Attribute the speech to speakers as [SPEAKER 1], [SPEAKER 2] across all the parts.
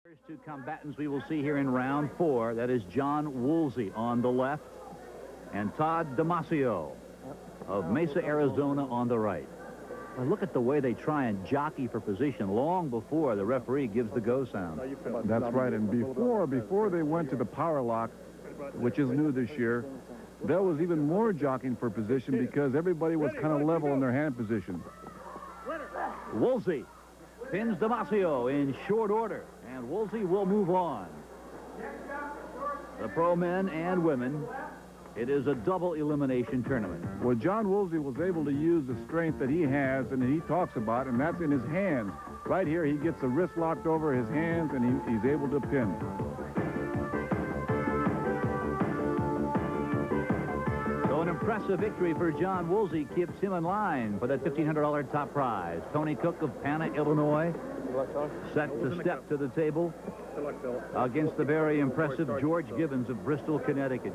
[SPEAKER 1] First two combatants we will see here in round 4. That is John Woolsey on the left and Todd Damasio of Mesa, Arizona on the right. Well, look at the way they try and jockey for position long before the referee gives the go sound.
[SPEAKER 2] That's right, and before they went to the power lock, which is new this year, there was even more jockeying for position because everybody was kind of level in their hand position.
[SPEAKER 1] Woolsey pins Damasio in short order, and Woolsey will move on. The pro men and women, it is a double elimination tournament.
[SPEAKER 2] Well, John Woolsey was able to use the strength that he has and he talks about, and that's in his hands. Right here, he gets the wrist locked over his hands, and he's able to pin.
[SPEAKER 1] So an impressive victory for John Woolsey keeps him in line for that $1,500 top prize. Tony Cook of Pana, Illinois, set to step to the table against the very impressive George Gibbons of Bristol, Connecticut.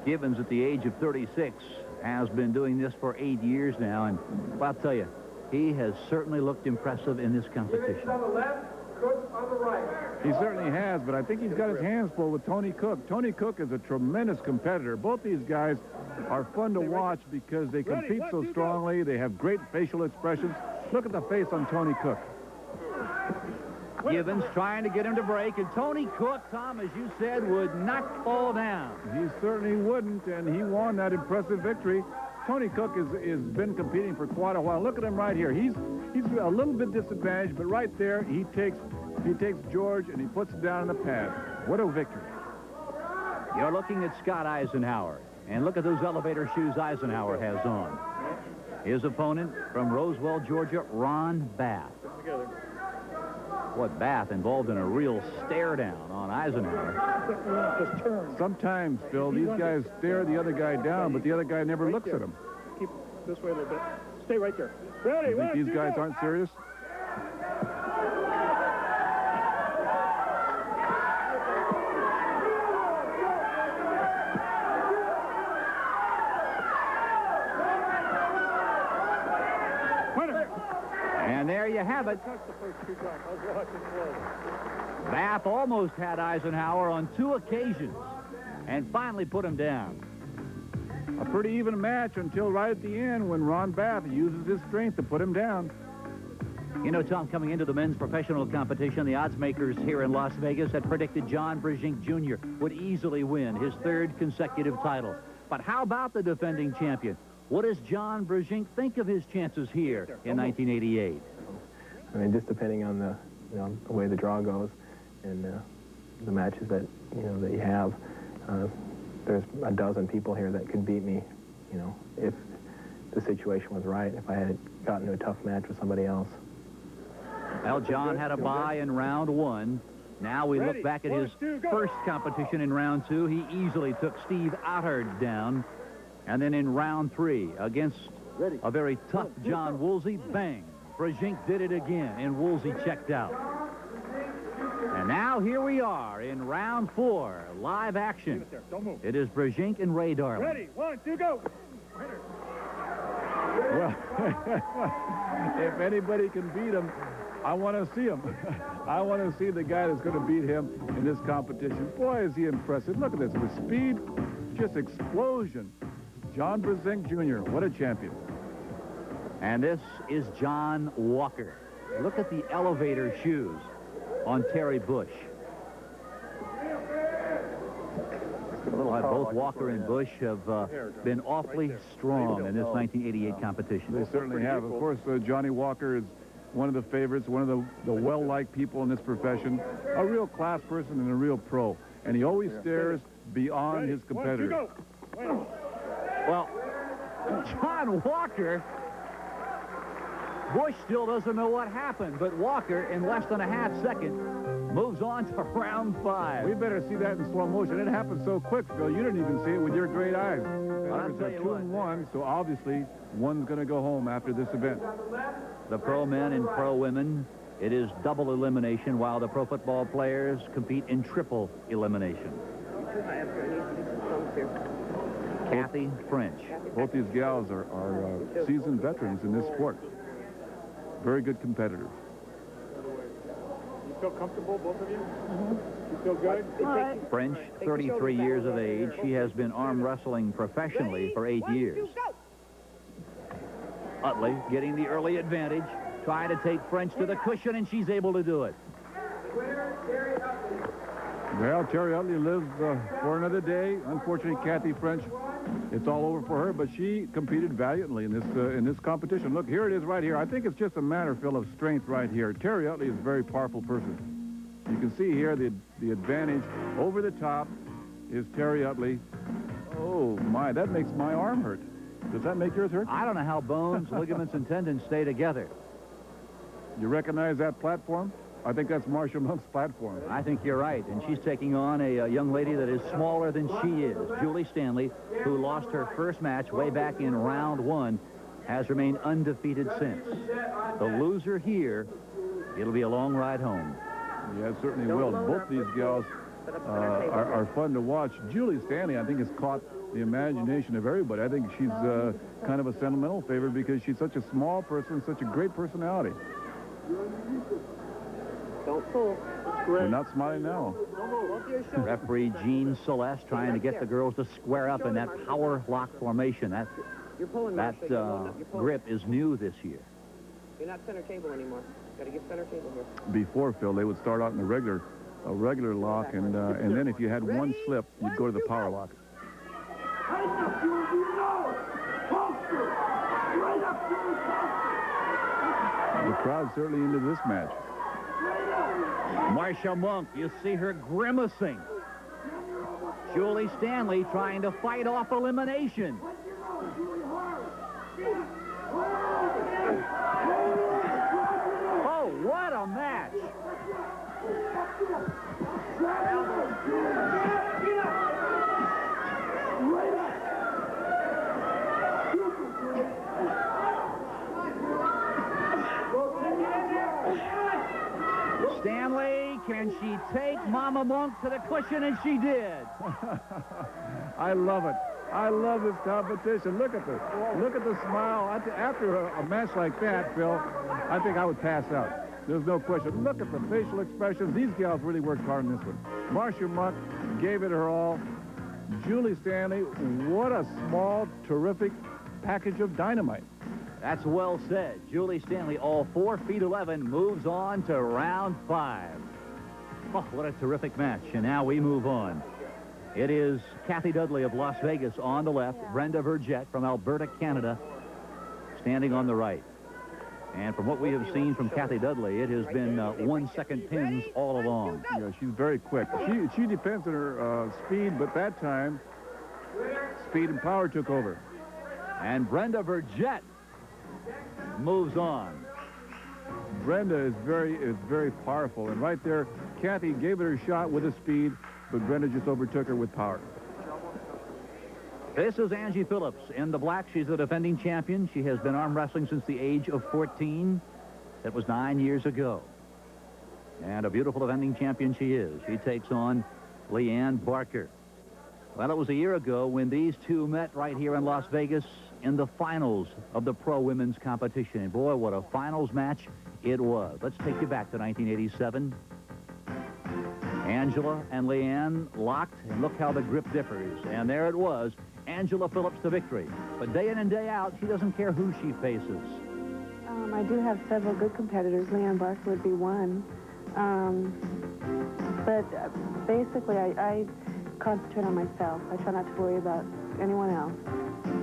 [SPEAKER 1] Gibbons, at the age of 36, has been doing this for 8 years now, and well, I'll tell you, he has certainly looked impressive in this competition.
[SPEAKER 2] He certainly has, but I think he's got his hands full with Tony Cook. Tony Cook is a tremendous competitor. Both these guys are fun to watch because they compete so strongly. They have great facial expressions. Look at the face on Tony Cook.
[SPEAKER 1] Gibbons trying to get him to break, and Tony Cook, Tom, as you said, would not fall down.
[SPEAKER 2] He certainly wouldn't, and he won that impressive victory. Tony Cook has been competing for quite a while. Look at him right here. He's a little bit disadvantaged, but right there he takes George and he puts it down in the pad. What a victory.
[SPEAKER 1] You're looking at Scott Eisenhower, and look at those elevator shoes Eisenhower has on. His opponent from Roswell, Georgia, Ron Bath. What, Bath involved in a real stare down on Eisenhower.
[SPEAKER 2] Sometimes, Phil, these guys stare the other guy down, but the other guy never looks at him.
[SPEAKER 3] Keep this way a little bit. Stay right there. Ready?
[SPEAKER 2] You think these guys aren't serious?
[SPEAKER 1] And there you have it. Bath almost had Eisenhower on 2 occasions and finally put him down.
[SPEAKER 2] A pretty even match until right at the end when Ron Bath uses his strength to put him down.
[SPEAKER 1] You know, Tom, coming into the men's professional competition, the odds makers here in Las Vegas had predicted John Brzenk Jr. would easily win his 3rd consecutive title. But how about the defending champion? What does John Brzenk think of his chances here in 1988?
[SPEAKER 4] I mean, just depending on the way the draw goes and the matches that you have, there's a dozen people here that could beat me, if the situation was right, if I had gotten to a tough match with somebody else.
[SPEAKER 1] Well, John had a bye in round 1. Now we look back at his first competition in round 2. He easily took Steve Ottard down. And then in round 3, against a very tough John Woolsey, bang, Brzenk did it again, and Woolsey checked out. And now here we are in round 4, live action. It is Brzenk and Ray Darling.
[SPEAKER 3] Ready? 1, 2, go.
[SPEAKER 2] Well, if anybody can beat him, I want to see him. I want to see the guy that's going to beat him in this competition. Boy, is he impressive. Look at this. The speed, just explosion. John Brzenk Jr., what a champion.
[SPEAKER 1] And this is John Walker. Look at the elevator shoes on Terry Bush. Both Walker and Bush have been awfully strong in this 1988 competition.
[SPEAKER 2] They certainly have. Of course, Johnny Walker is one of the favorites, one of the well-liked people in this profession, a real class person and a real pro. And he always stares beyond his competitors.
[SPEAKER 1] Well, John Walker, Bush still doesn't know what happened, but Walker, in less than a half second, moves on to round 5.
[SPEAKER 2] We better see that in slow motion. It happened so quick, Phil. You didn't even see it with your great eyes.
[SPEAKER 1] I'll tell you what.
[SPEAKER 2] 2-1, so obviously one's going to go home after this event.
[SPEAKER 1] The pro men and pro women, it is double elimination, while the pro football players compete in triple elimination. Kathy French.
[SPEAKER 2] Both these gals are seasoned veterans in this sport. Very good competitors.
[SPEAKER 3] feel comfortable, both of you? You feel good?
[SPEAKER 1] French, 33 years of age. She has been arm wrestling professionally for 8 years. Utley getting the early advantage, trying to take French to the cushion, and she's able to do it.
[SPEAKER 2] Well, Terry Utley lives for another day. Unfortunately, Kathy French, it's all over for her, but she competed valiantly in this competition. Look, here it is right here. I think it's just a matter, Phil, of strength right here. Terry Utley is a very powerful person. You can see here the advantage over the top is Terry Utley. Oh, my, that makes my arm hurt. Does that make yours hurt?
[SPEAKER 1] I don't know how bones, ligaments, and tendons stay together.
[SPEAKER 2] You recognize that platform? I think that's Marcia Monk's platform.
[SPEAKER 1] I think you're right, and she's taking on a young lady that is smaller than she is. Julie Stanley, who lost her first match way back in round 1, has remained undefeated since. The loser here, it'll be a long ride home.
[SPEAKER 2] Yeah, it certainly will. Both these gals are fun to watch. Julie Stanley, I think, has caught the imagination of everybody. I think she's kind of a sentimental favorite because she's such a small person, such a great personality.
[SPEAKER 5] Don't fool.
[SPEAKER 2] We're not smiling now.
[SPEAKER 1] Referee Jean Celeste trying to get the girls to square up in that power lock formation. That grip is new this year.
[SPEAKER 5] You're not center table anymore. Got to get center table here.
[SPEAKER 2] Before, Phil, they would start out in a regular lock, and then if you had one slip, you'd go to the power lock. The crowd's certainly into this match.
[SPEAKER 1] Marcia Monk, you see her grimacing. Julie Stanley trying to fight off elimination. Oh, what a match. Stanley, can she take Mama Monk to the cushion? And she did.
[SPEAKER 2] I love it. I love this competition. Look at the smile. After a match like that, Phil, I think I would pass out. There's no question. Look at the facial expressions. These gals really worked hard in this one. Marcia Monk gave it her all. Julie Stanley, what a small, terrific package of dynamite.
[SPEAKER 1] That's well said. Julie Stanley, all 4 feet 11, moves on to round 5. Oh, what a terrific match. And now we move on. It is Kathy Dudley of Las Vegas on the left, Brenda Brzenk from Alberta, Canada, standing on the right. And from what we have seen from Kathy Dudley, it has been 1-second pins all along.
[SPEAKER 2] Yeah, she's very quick. She depends on her speed, but that time, speed and power took over.
[SPEAKER 1] And Brenda Brzenk moves on.
[SPEAKER 2] Brenda is very powerful, and right there, Kathy gave it her shot with a speed, but Brenda just overtook her with power.
[SPEAKER 1] This is Angie Phillips in the black. She's the defending champion. She has been arm wrestling since the age of 14. That was 9 years ago. And a beautiful defending champion she is. She takes on Leanne Barker. Well, it was a year ago when these two met right here in Las Vegas in the finals of the pro women's competition. And boy, what a finals match it was. Let's take you back to 1987. Angela and Leanne locked, and look how the grip differs. And there it was, Angela Phillips to victory. But day in and day out, she doesn't care who she faces.
[SPEAKER 6] I do have several good competitors. Leanne Barker would be one. But basically, I concentrate on myself. I try not to worry about anyone else.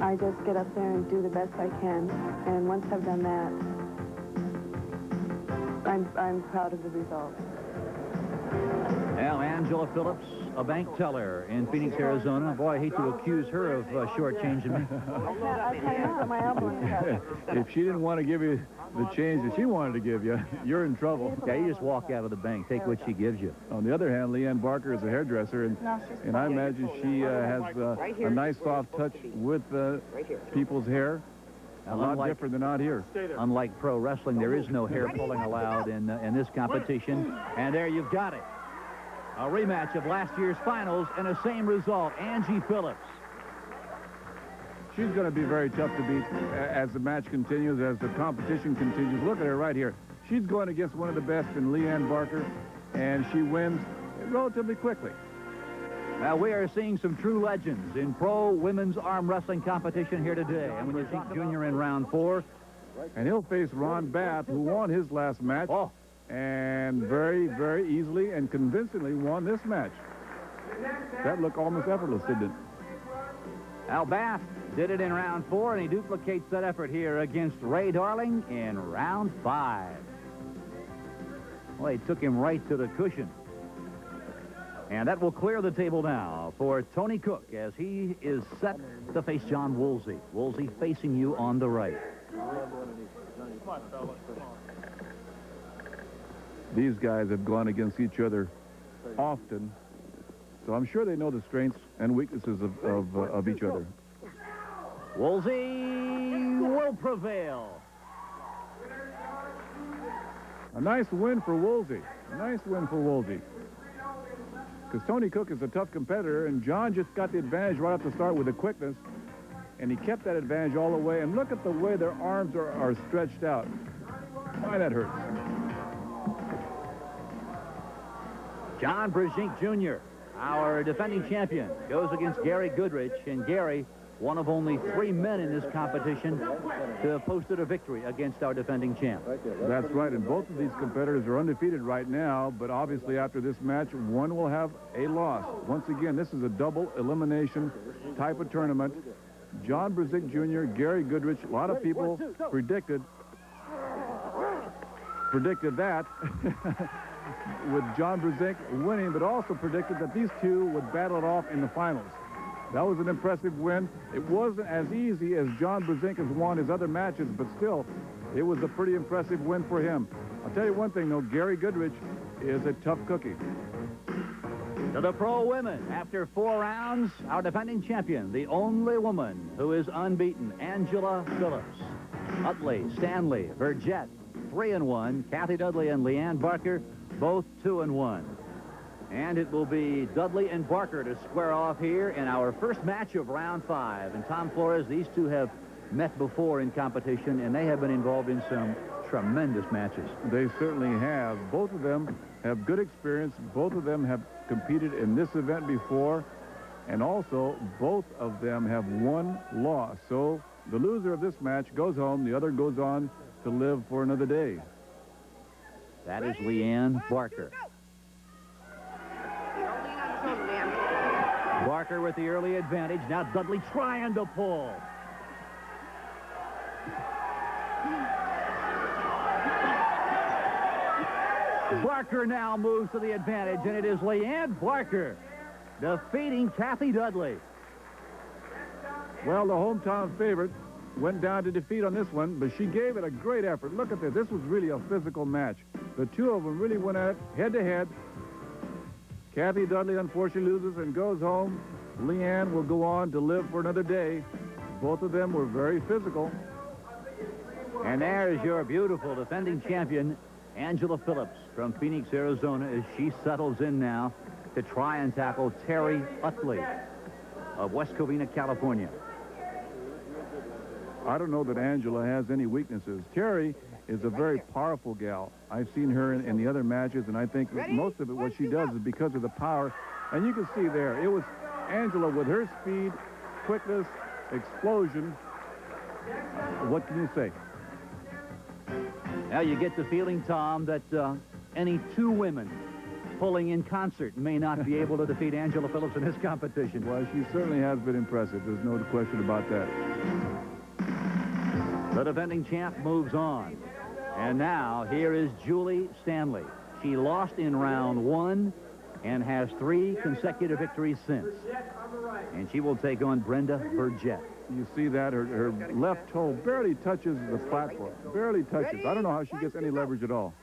[SPEAKER 6] I just get up there and do the best I can. And once I've done that, I'm proud of the result.
[SPEAKER 1] Well, Angela Phillips, a bank teller in Phoenix, Arizona. Boy, I hate to accuse her of shortchanging me.
[SPEAKER 6] I cannot. My elbow is cut.
[SPEAKER 2] If she didn't want to give you the change that she wanted to give you, you're in trouble.
[SPEAKER 1] Yeah, you just walk out of the bank, take what she gives you.
[SPEAKER 2] On the other hand, Leanne Barker is a hairdresser, and I imagine she has a nice soft touch with people's hair. A lot different than out here.
[SPEAKER 1] Unlike pro wrestling, there is no hair pulling allowed in this competition. And there you've got it. A rematch of last year's finals and the same result, Angie Phillips.
[SPEAKER 2] She's going to be very tough to beat as the match continues, as the competition continues. Look at her right here. She's going against one of the best in Leanne Barker, and she wins relatively quickly.
[SPEAKER 1] Now, we are seeing some true legends in pro women's arm wrestling competition here today. And Brzenk Jr. in round 4.
[SPEAKER 2] And he'll face Ron Bath, who won his last match.
[SPEAKER 1] Oh.
[SPEAKER 2] And very, very easily and convincingly won this match. That looked almost effortless, didn't it?
[SPEAKER 1] Al Bath did it in round 4, and he duplicates that effort here against Ray Darling in round 5. Well, he took him right to the cushion. And that will clear the table now for Tony Cook as he is set to face John Woolsey. Woolsey facing you on the right.
[SPEAKER 2] These guys have gone against each other often, so I'm sure they know the strengths and weaknesses of each other.
[SPEAKER 1] Woolsey will prevail.
[SPEAKER 2] A nice win for Woolsey. A nice win for Woolsey. Because Tony Cook is a tough competitor, and John just got the advantage right off the start with the quickness, and he kept that advantage all the way. And look at the way their arms are stretched out. Why, that hurts.
[SPEAKER 1] John Brzenk Jr., our defending champion, goes against Gary Goodrich, and Gary, one of only 3 men in this competition to have posted a victory against our defending champ.
[SPEAKER 2] That's right, and both of these competitors are undefeated right now, but obviously after this match, one will have a loss. Once again, this is a double elimination type of tournament. John Brzenk Jr., Gary Goodrich, a lot of people predicted that with John Brzenk winning, but also predicted that these two would battle it off in the finals. That was an impressive win. It wasn't as easy as John Brzenk has won his other matches, but still, it was a pretty impressive win for him. I'll tell you one thing, though, Gary Goodrich is a tough cookie.
[SPEAKER 1] To the pro women, after 4 rounds, our defending champion, the only woman who is unbeaten, Angela Phillips. Utley, Stanley, Vergette, 3-1. Kathy Dudley and Leanne Barker, both 2-1. And it will be Dudley and Barker to square off here in our first match of round 5. And Tom Flores, these two have met before in competition, and they have been involved in some tremendous matches.
[SPEAKER 2] They certainly have. Both of them have good experience. Both of them have competed in this event before. And also, both of them have one loss. So the loser of this match goes home. The other goes on to live for another day.
[SPEAKER 1] That is Leanne Barker. Barker with the early advantage. Now Dudley trying to pull. Barker now moves to the advantage, and it is Leanne Barker defeating Kathy Dudley.
[SPEAKER 2] Well, the hometown favorite went down to defeat on this one, but she gave it a great effort. Look at this. This was really a physical match. The two of them really went at it head-to-head. Kathy Dudley unfortunately loses and goes home. Leanne will go on to live for another day. Both of them were very physical.
[SPEAKER 1] And there's your beautiful defending champion, Angela Phillips from Phoenix, Arizona, as she settles in now to try and tackle Terry Utley of West Covina, California.
[SPEAKER 2] I don't know that Angela has any weaknesses. Terry is a very powerful gal. I've seen her in the other matches, and I think most of it, what she does is because of the power. And you can see there, it was Angela with her speed, quickness, explosion. What can you say?
[SPEAKER 1] Now you get the feeling, Tom, that any 2 women pulling in concert may not be able to defeat Angela Phillips in this competition.
[SPEAKER 2] Well, she certainly has been impressive. There's no question about that.
[SPEAKER 1] The defending champ moves on. And now, here is Julie Stanley. She lost in round 1 and has 3 consecutive victories since. And she will take on Brenda Vergette.
[SPEAKER 2] You see that? Her left toe barely touches the platform. Barely touches. I don't know how she gets any leverage at all.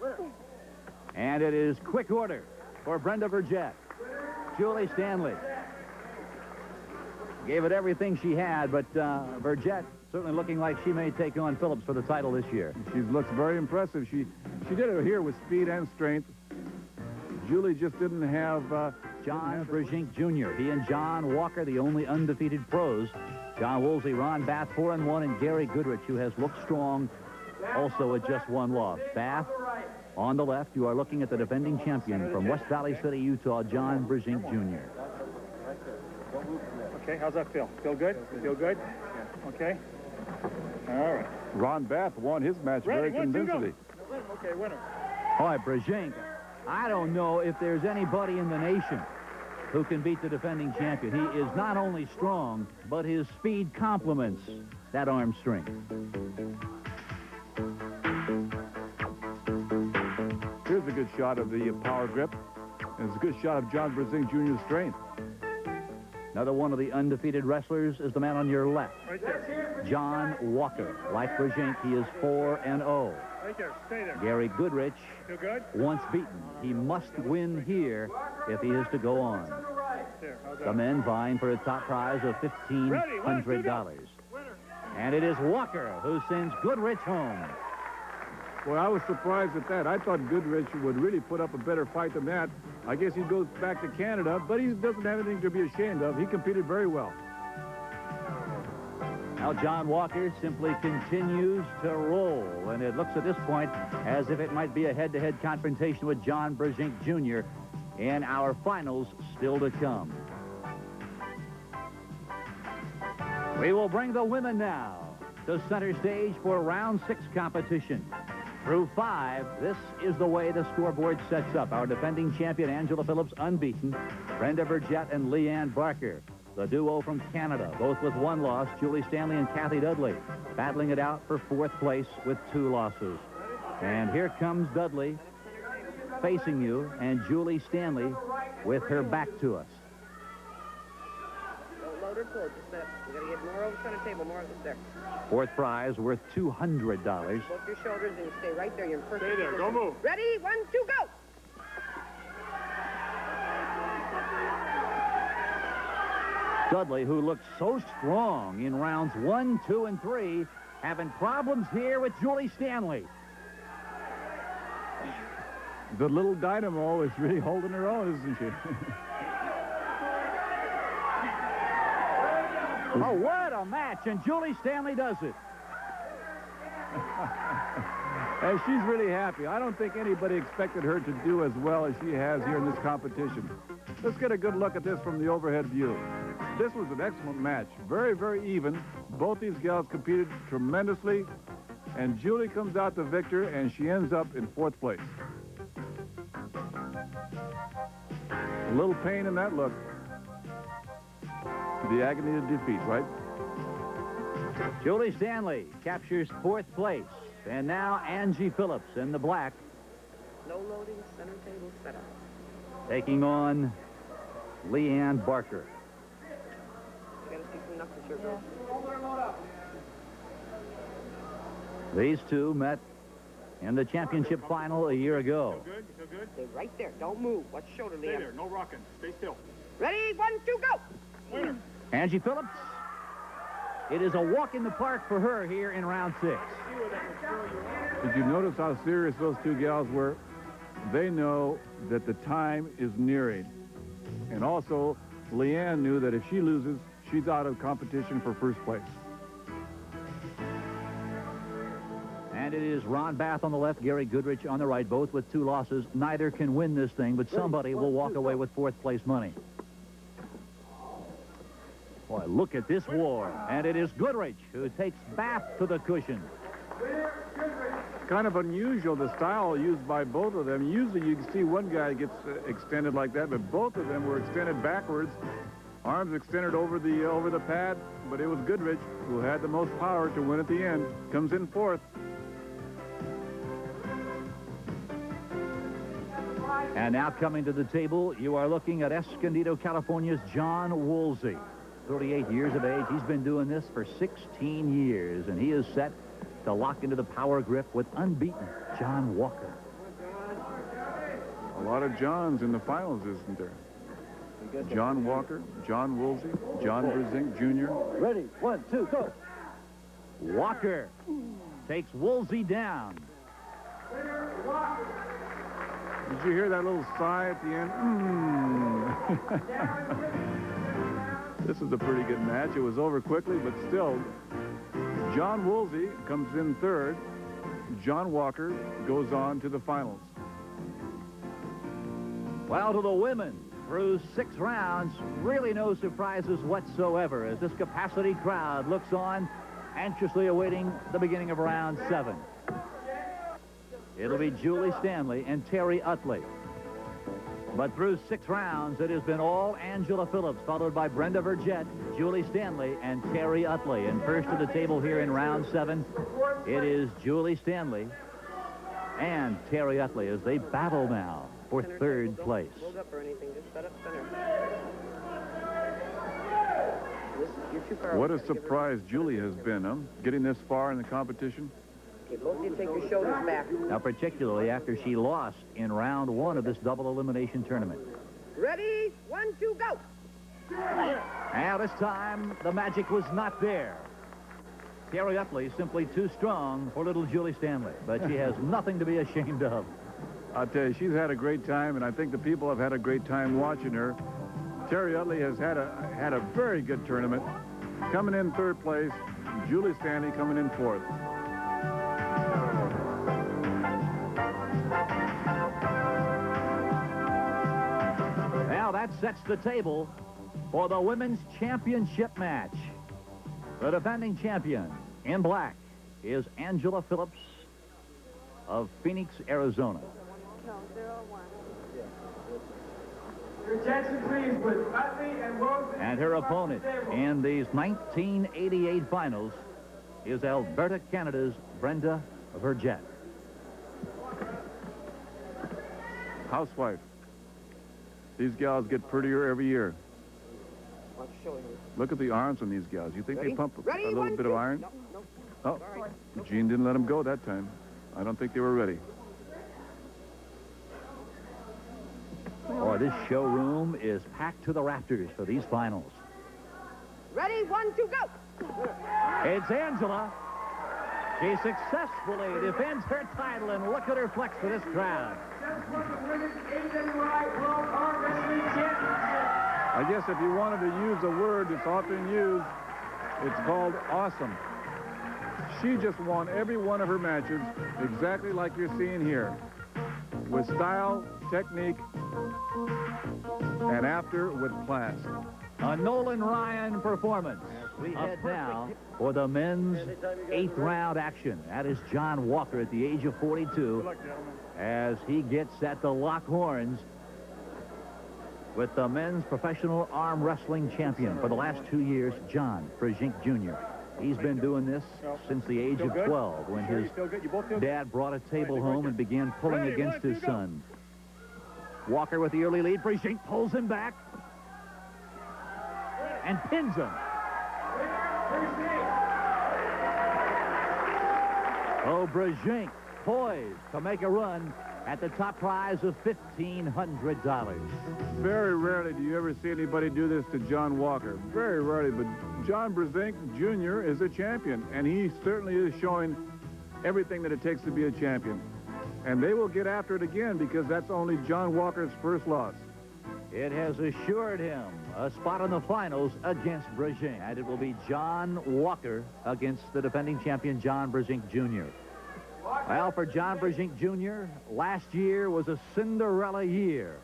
[SPEAKER 1] And it is quick order for Brenda Vergette. Julie Stanley gave it everything she had, but Vergette certainly looking like she may take on Phillips for the title this year.
[SPEAKER 2] She looks very impressive. She did it here with speed and strength. Julie just didn't have...
[SPEAKER 1] John Brzenk Jr. He and John Walker, the only undefeated pros. John Woolsey, Ron Bath, 4-1, and Gary Goodrich, who has looked strong, also with just 1 loss. Bath On the left, you are looking at the defending champion from West Valley City, Utah, John Brzenk Jr.
[SPEAKER 3] Okay, how's that feel? Feel good? Feel good? Okay. All right.
[SPEAKER 2] Ron Bath won his match very convincingly.
[SPEAKER 3] Okay, winner.
[SPEAKER 1] All right, Brzenk, I don't know if there's anybody in the nation who can beat the defending champion. He is not only strong, but his speed complements that arm strength.
[SPEAKER 2] Here's a good shot of the power grip. And it's a good shot of John Brzenk Jr.'s strength.
[SPEAKER 1] Another one of the undefeated wrestlers is the man on your left,
[SPEAKER 3] Right there.
[SPEAKER 1] John Walker. Like Brzenk, he is 4-0.
[SPEAKER 3] Right there. Stay there.
[SPEAKER 1] Gary Goodrich,
[SPEAKER 3] Feel good?
[SPEAKER 1] once beaten. He must win here if he is to go on.
[SPEAKER 3] There. How's
[SPEAKER 1] The
[SPEAKER 3] that?
[SPEAKER 1] men vying for a top prize of $1,500. And it is Walker who sends Goodrich home.
[SPEAKER 2] Boy, I was surprised at that. I thought Goodrich would really put up a better fight than that. I guess he goes back to Canada, but he doesn't have anything to be ashamed of. He competed very well.
[SPEAKER 1] Now John Walker simply continues to roll, and it looks at this point as if it might be a head-to-head confrontation with John Brzenk Jr. in our finals still to come. We will bring the women now to center stage for round 6 competition. Through 5, this is the way the scoreboard sets up. Our defending champion, Angela Phillips, unbeaten. Brenda Burgett and Leanne Barker. The duo from Canada, both with 1 loss, Julie Stanley and Kathy Dudley, battling it out for 4th place with 2 losses. And here comes Dudley facing you, and Julie Stanley with her back to us.
[SPEAKER 5] Don't load her full. Just that. We got to get more over the center table, more of this there.
[SPEAKER 1] 4th prize worth $200.
[SPEAKER 5] Lift your shoulders and stay right there. You're in first
[SPEAKER 3] Stay there.
[SPEAKER 5] position.
[SPEAKER 3] Don't move.
[SPEAKER 5] Ready? 1, 2, go.
[SPEAKER 1] Dudley, who looked so strong in rounds 1, 2, and 3, having problems here with Julie Stanley.
[SPEAKER 2] The little dynamo is really holding her own, isn't she?
[SPEAKER 1] Oh, what a match, and Julie Stanley does it.
[SPEAKER 2] And she's really happy. I don't think anybody expected her to do as well as she has here in this competition. Let's get a good look at this from the overhead view. This was an excellent match. Very, very even. Both these gals competed tremendously. And Julie comes out the victor, and she ends up in 4th place. A little pain in that look. The agony of defeat, right?
[SPEAKER 1] Julie Stanley captures 4th place. And now Angie Phillips in the black,
[SPEAKER 5] No loading, center table setup.
[SPEAKER 1] taking on Leanne Barker.
[SPEAKER 5] You got to see some knuckles here, girl.
[SPEAKER 1] These two met in the championship final a year ago.
[SPEAKER 3] Good? You feel good?
[SPEAKER 5] Stay right there. Don't move. Watch shoulder,
[SPEAKER 3] Stay
[SPEAKER 5] Liam.
[SPEAKER 3] there. No rocking. Stay still.
[SPEAKER 5] Ready? 1, 2, go.
[SPEAKER 3] Winner.
[SPEAKER 1] Angie Phillips, it is a walk in the park for her here in round 6.
[SPEAKER 2] Did you notice how serious those two gals were? They know that the time is nearing. And also, Leanne knew that if she loses, she's out of competition for 1st place.
[SPEAKER 1] And it is Ron Bath on the left, Gary Goodrich on the right, both with 2 losses. Neither can win this thing, but somebody will walk away with 4th place money. Boy, look at this war. And it is Goodrich who takes Bath to the cushion.
[SPEAKER 2] It's kind of unusual, the style used by both of them. Usually you can see one guy gets extended like that, but both of them were extended backwards. Arms extended over the pad, but it was Goodrich who had the most power to win at the end. Comes in 4th.
[SPEAKER 1] And now coming to the table, you are looking at Escondido, California's John Woolsey. 38 years of age. He's been doing this for 16 years, and he is set to lock into the power grip with unbeaten John Walker.
[SPEAKER 2] A lot of Johns in the finals, isn't there? John Walker, John Woolsey, John Brzenk Jr.
[SPEAKER 1] Ready, 1, 2, go. Walker takes Woolsey down.
[SPEAKER 2] Did you hear that little sigh at the end? This is a pretty good match. It was over quickly, but still, John Woolsey comes in 3rd. John Walker goes on to the finals.
[SPEAKER 1] Well, to the women, through 6 rounds, really no surprises whatsoever as this capacity crowd looks on, anxiously awaiting the beginning of round 7. It'll be Julie Stanley and Terry Utley. But through 6 rounds, it has been all Angela Phillips, followed by Brenda Vergette, Julie Stanley, and Terry Utley. And first to the table here in round 7, it is Julie Stanley and Terry Utley as they battle now for
[SPEAKER 5] Center
[SPEAKER 1] 3rd
[SPEAKER 5] table,
[SPEAKER 1] place.
[SPEAKER 5] Don't hold up or anything. Just set up center. You're too far
[SPEAKER 2] What
[SPEAKER 5] away.
[SPEAKER 2] a surprise Julie has been, huh? Getting this far in the competition.
[SPEAKER 5] Okay, both of you take your shoulders back.
[SPEAKER 1] Now, particularly after she lost in round 1 of this double elimination tournament.
[SPEAKER 5] Ready? 1, 2, go.
[SPEAKER 1] Now, this time, the magic was not there. Terry Utley simply too strong for little Julie Stanley, but she has nothing to be ashamed of.
[SPEAKER 2] I'll tell you, she's had a great time, and I think the people have had a great time watching her. Terry Utley has had a very good tournament. Coming in 3rd place, Julie Stanley coming in 4th.
[SPEAKER 1] Now that sets the table for the women's championship match. The defending champion in black is Angela Phillips of Phoenix, Arizona.
[SPEAKER 6] No, 0-1.
[SPEAKER 7] Your attention, please, with Utley and Rose.
[SPEAKER 1] And her opponent in these 1988 finals is Alberta, Canada's Brenda Vergette.
[SPEAKER 2] Housewife. These gals get prettier every year.
[SPEAKER 5] Watch your shoulder.
[SPEAKER 2] Look at the arms on these gals. You think
[SPEAKER 5] Ready?
[SPEAKER 2] they pump
[SPEAKER 5] Ready?
[SPEAKER 2] a little
[SPEAKER 5] 1,
[SPEAKER 2] bit
[SPEAKER 5] 2.
[SPEAKER 2] of iron?
[SPEAKER 5] No, no.
[SPEAKER 2] Oh,
[SPEAKER 5] All right.
[SPEAKER 2] Gene didn't let them go that time. I don't think they were ready.
[SPEAKER 1] Boy, this showroom is packed to the rafters for these finals.
[SPEAKER 5] Ready? 1, 2, go.
[SPEAKER 1] It's Angela. She successfully defends her title, and look at her flex for this crowd.
[SPEAKER 7] Just for the women's AWI World Arm Wrestling Championship.
[SPEAKER 2] I guess if you wanted to use a word that's often used, it's called awesome. She just won every one of her matches exactly like you're seeing here. With style, technique, and after with class.
[SPEAKER 1] A Nolan Ryan performance. We head now for the men's 8th round action. That is John Walker at the age of 42 as he gets set to lock horns with the men's professional arm wrestling champion for the last 2 years, John Brzenk Jr. He's been doing this since the age of 12 when his dad brought a table home and began pulling against his son. Walker with the early lead. Brzenk pulls him back and pins him. Oh, Brzenk poised to make a run at the top prize of $1,500.
[SPEAKER 2] Very rarely do you ever see anybody do this to John Walker. Very rarely, but John Brzenk Jr. is a champion, and he certainly is showing everything that it takes to be a champion. And they will get after it again because that's only John Walker's first loss.
[SPEAKER 1] It has assured him a spot in the finals against Brzenk. And it will be John Walker against the defending champion, John Brzenk Jr. Well, for John Brzenk Jr., last year was a Cinderella year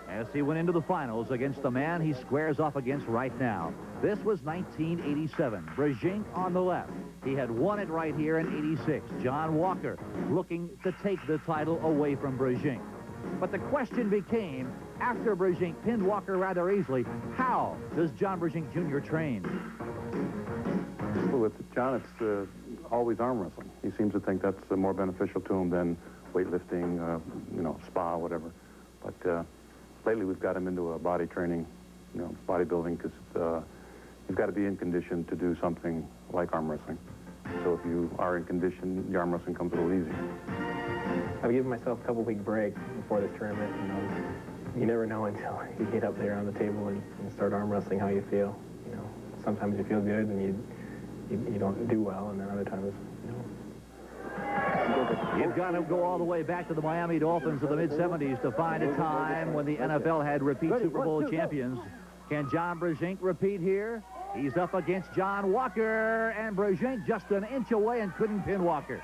[SPEAKER 1] as he went into the finals against the man he squares off against right now. This was 1987. Brzenk on the left. He had won it right here in 86. John Walker looking to take the title away from Brzenk. But the question became, after Brzenk pinned Walker rather easily, how does John Brzenk Jr. train?
[SPEAKER 8] Well, with John, it's always arm wrestling. He seems to think that's more beneficial to him than weightlifting, spa, whatever. But lately we've got him into a body training, bodybuilding, because you've got to be in condition to do something like arm wrestling. So if you are in condition, your arm wrestling comes a little easier.
[SPEAKER 4] I've given myself a couple-week break before this tournament. You never know until you get up there on the table and start arm wrestling how you feel. Sometimes you feel good and you don't do well, and then other times,
[SPEAKER 1] You've got to go all the way back to the Miami Dolphins of the mid-'70s to find a time when the NFL had repeat Super Bowl champions. Can John Brzenk repeat here? He's up against John Walker, and Brzenk just an inch away and couldn't pin Walker.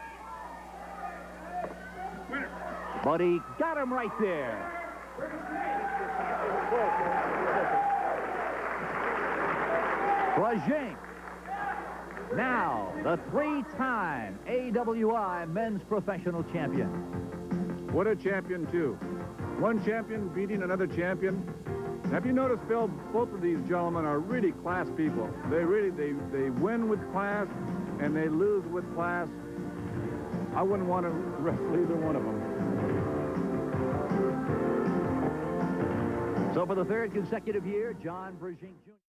[SPEAKER 1] But he got him right there. Brzenk. Now, the 3-time AWI men's professional champion.
[SPEAKER 2] What a champion, too. One champion beating another champion. Have you noticed, Phil, both of these gentlemen are really class people. They win with class, and they lose with class. I wouldn't want to wrestle either one of them.
[SPEAKER 1] So for the third consecutive year, John Brzenk Jr.